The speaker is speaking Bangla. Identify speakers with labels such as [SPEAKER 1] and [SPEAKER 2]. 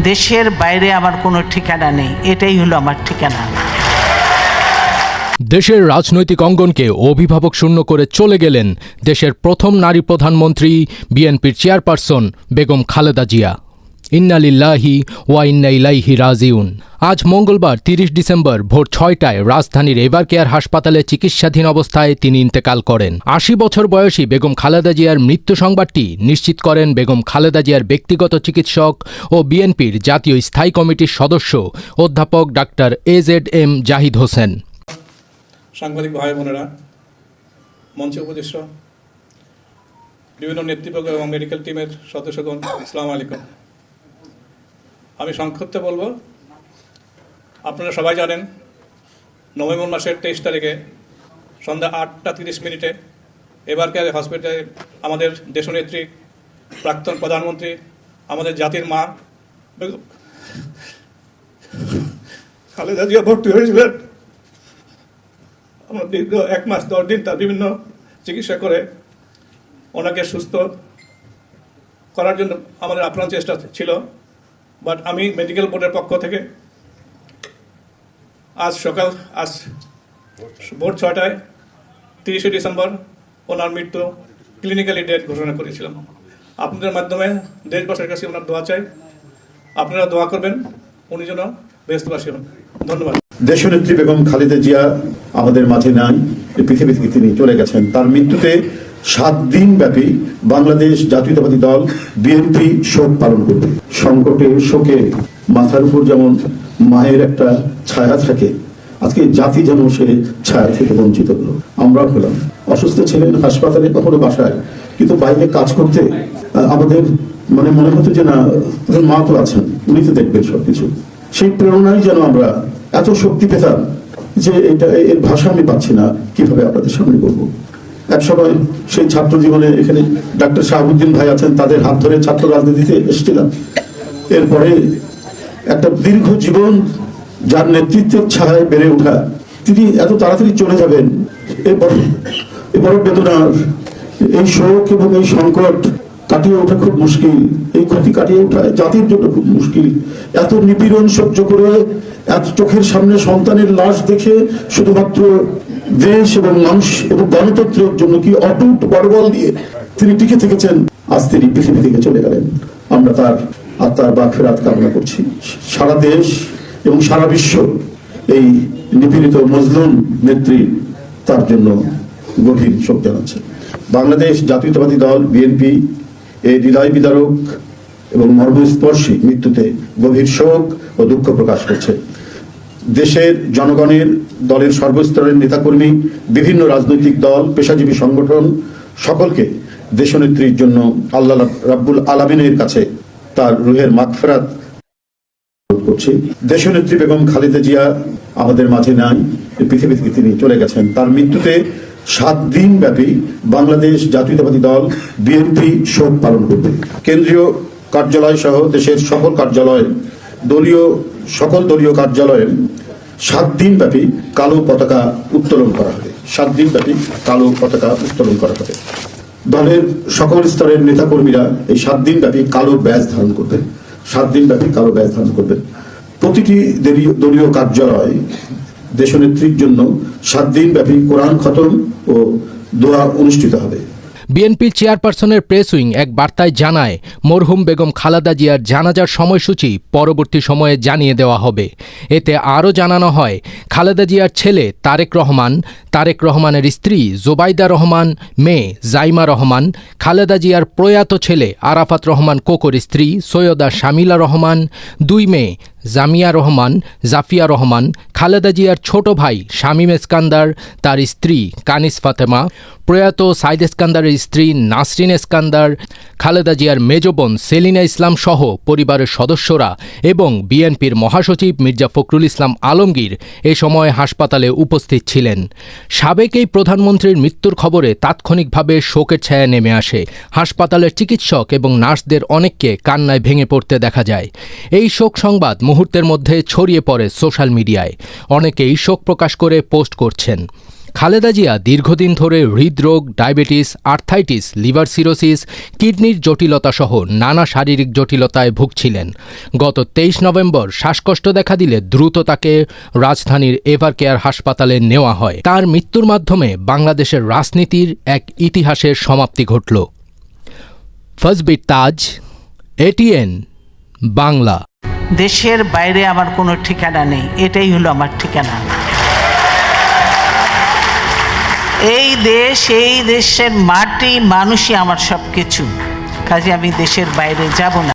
[SPEAKER 1] দেশের বাইরে আমার কোনো ঠিকানা নেই, এটাই হলো আমার ঠিকানা।
[SPEAKER 2] দেশের রাজনৈতিক অঙ্গনকে অভিভাবক শূন্য করে চলে গেলেন দেশের প্রথম নারী প্রধানমন্ত্রী বিএনপির চেয়ারপারসন বেগম খালেদা জিয়া। ইন্না লিল্লাহি ওয়া ইন্না ইলাইহি রাজিউন। আজ মঙ্গলবার ৩০ ডিসেম্বর ভোর ৬টায় রাজধানীর এভার কেয়ার হাসপাতালে চিকিৎসাধীন অবস্থায় তিনি ইন্তেকাল করেন। ৮০ বছর বয়সী বেগম খালেদা জিয়ার মৃত্যু সংবাদটি নিশ্চিত করেন বেগম খালেদা জিয়ার ব্যক্তিগত চিকিৎসক ও বিএনপির জাতীয় স্থায়ী কমিটির সদস্য অধ্যাপক ডাক্তার AZM জাহিদ হোসেন।
[SPEAKER 3] সাংবাদিক ভাই বোনেরা, মঞ্চে উপদেষ্টা, বিভিন্ন নেতৃবর্গ এবং মেডিকেল টিমের সদস্যগণ, আসসালামু আলাইকুম। আমি সংক্ষিপ্ত বলবো। আপনারা সবাই জানেন, নভেম্বর মাসের 23 তারিখে সন্ধ্যা 8টা 30 মিনিটে এভার কেয়ার হসপিটালে আমাদের দেশনেত্রী, প্রাক্তন প্রধানমন্ত্রী, আমাদের জাতির মা খালেদা জিয়া ভর্তি হয়েছিলেন। আমরা দীর্ঘ 1 মাস 10 দিন তার বিভিন্ন চিকিৎসা করে ওনাকে সুস্থ করার জন্য আমাদের আপ্রাণ চেষ্টা ছিল। বাট আমি মেডিকেল বোর্ডের পক্ষ থেকে আজ ভোর 6টায় 30শে ডিসেম্বর ওনার মৃত্যু ক্লিনিক্যালি ডেথ ঘোষণা করেছিলাম। আপনাদের মাধ্যমে দেশবাসীর কাছে ওনার দোয়া চাই। আপনারা দোয়া করবেন উনি যেন বেহেশতবাসী হন। ধন্যবাদ।
[SPEAKER 4] দেশনেত্রী বেগম খালেদা জিয়া আমাদের মাঝে নাই, পৃথিবী থেকে তিনি চলে গেছেন। তার মৃত্যুতে 7 দিন ব্যাপী বাংলাদেশ জাতীয়তাবাদী দল বিএনপি শোক পালন করবে। সংকটে শোকে মাথার উপর যেমন মায়ের একটা ছায়া থাকে, আজকে জাতি যেন সে ছায়া থেকে বঞ্চিত হলো। আমরাও হলাম। অসুস্থ ছিলেন হাসপাতালে, কখনো বাসায়, কিন্তু বাইরে কাজ করতে আমাদের মনে হতো যে না, মা তো আছেন, উনি তো দেখবেন সবকিছু। সেই প্রেরণায় যেন আমরা এত শক্তি পেতাম যে এর ভাষা আমি পাচ্ছি না কিভাবে আপনাদের সামনে বলবো। এক সময় সেই ছাত্র জীবনে এখানে ডাক্তার শাহাবুদ্দিন ভাই আছেন, তাদের হাত ধরে ছাত্র রাজনীতিতে এসেছিলাম। এরপরে একটা দীর্ঘ জীবন যার নেতৃত্বের ছায়ায় বেড়ে ওঠা, তিনি এত তাড়াতাড়ি চলে যাবেন, এ বড় বেদনার। এই শোক এবং এই সংকট কাটিয়ে ওঠা খুব মুশকিল। এই ক্ষতি কাটিয়ে ওঠা জাতির জন্য খুব মুশকিল। এত নিপীড়ন সহ্য করে, এত চোখের সামনে সন্তানের লাশ দেখে শুধুমাত্র দেশ এবং মানুষ এবং গণতন্ত্রের জন্য কি অটুট বড়বল দিয়ে তিনি টিকে থেকেছেন, আজ তিনি পৃথিবী থেকে চলে গেলেন। আমরা তার আত্মার মাগফিরাত কামনা করছি। সারা দেশ এবং সারা বিশ্ব এই নিপীড়িত মজলুম নেত্রী তার জন্য গভীর শোক জানাচ্ছে। বাংলাদেশ জাতীয়তাবাদী দল বিএনপি এই হৃদয় বিদারক এবং মর্মস্পর্শী মৃত্যুতে গভীর শোক ও দুঃখ প্রকাশ করছে। দেশের জনগণের, দলের সর্বস্তরের নেতাকর্মী, বিভিন্ন রাজনৈতিক দল, পেশাজীবী সংগঠন সকলকে দেশনেত্রীর জন্য আল্লাহ রাব্বুল আলামিনের কাছে তার রুহের মাগফিরাত করছি। দেশনেত্রী বেগম খালেদা জিয়া আমাদের মাঝে নাই, পৃথিবী থেকে তিনি চলে গেছেন। তার মৃত্যুতে 7 দিন ব্যাপী বাংলাদেশ জাতীয়তাবাদী দল বিএনপি শোক পালন করবে। কেন্দ্রীয় কার্যালয় সহ দেশের সকল কার্যালয়, সকল দলীয় কার্যালয়ে 7 দিন ব্যাপী কালো পতাকা উত্তোলন করা হবে। 7 দিন ব্যাপী কালো পতাকা উত্তোলন করা হবে। দলের সকল স্তরের নেতাকর্মীরা এই 7 দিন ব্যাপী কালো ব্যাজ ধারণ করবেন। 7 দিন ব্যাপী কালো ব্যাজ ধারণ করবেন। প্রতিটি দলীয় কার্যালয় দেশনেত্রীর জন্য 7 দিন ব্যাপী কোরআন খতম ও দোয়া অনুষ্ঠিত হবে।
[SPEAKER 2] বিএনপির চেয়ারপারসনের প্রেস উইং এক বার্তায় জানায়, মরহুম বেগম খালেদা জিয়ার জানাজার সময়সূচি পরবর্তী সময়ে জানিয়ে দেওয়া হবে। এতে আরও জানানো হয়, খালেদা জিয়ার ছেলে তারেক রহমানের স্ত্রী জোবাইদা রহমান, মেয়ে জাইমা রহমান, খালেদা জিয়ার প্রয়াত ছেলে আরাফাত রহমান কোকোর স্ত্রী সৈয়দা শামিলা রহমান, 2 মেয়ে জামিয়া রহমান, জাফিয়া রহমান, খালেদা জিয়ার ছোট ভাই শামীম এসকান্দার, তার স্ত্রী কানিস ফাতেমা, প্রয়াত সাইদ এসকান্দারের স্ত্রী নাসরিন এসকান্দার, খালেদা জিয়ার মেজ বোন সেলিনা ইসলাম সহ পরিবারের সদস্যরা এবং বিএনপির মহাসচিব মির্জা ফখরুল ইসলাম আলমগীর এ সময় হাসপাতালে উপস্থিত ছিলেন। সাবেক এই প্রধানমন্ত্রীর মৃত্যুর খবরে তাৎক্ষণিকভাবে শোকের ছায়া নেমে আসে। হাসপাতালের চিকিৎসক এবং নার্সদের অনেককে কান্নায় ভেঙে পড়তে দেখা যায়। এই শোক সংবাদ মুহূর্তের মধ্যে ছড়িয়ে পড়ে সোশ্যাল মিডিয়ায়। অনেকেই শোক প্রকাশ করে পোস্ট করছেন। খালেদা জিয়া দীর্ঘদিন ধরে হৃদরোগ, ডায়াবেটিস, আর্থাইটিস, লিভার সিরোসিস, কিডনির জটিলতা সহ নানা শারীরিক জটিলতায় ভুগছিলেন। গত 23 নভেম্বর শ্বাসকষ্ট দেখা দিলে দ্রুত তাকে রাজধানীর এভার কেয়ার হাসপাতালে নেওয়া হয়। তার মৃত্যুর মাধ্যমে বাংলাদেশের রাজনীতির এক ইতিহাসের সমাপ্তি ঘটল। ফজবির তাজ, ATN বাংলা।
[SPEAKER 1] দেশের বাইরে আমার কোনো ঠিকানা নেই, এটাই হলো আমার ঠিকানা। এই দেশ, এই দেশের মাটি, মানুষই আমার সব কিছু। কাজে আমি দেশের বাইরে যাব না।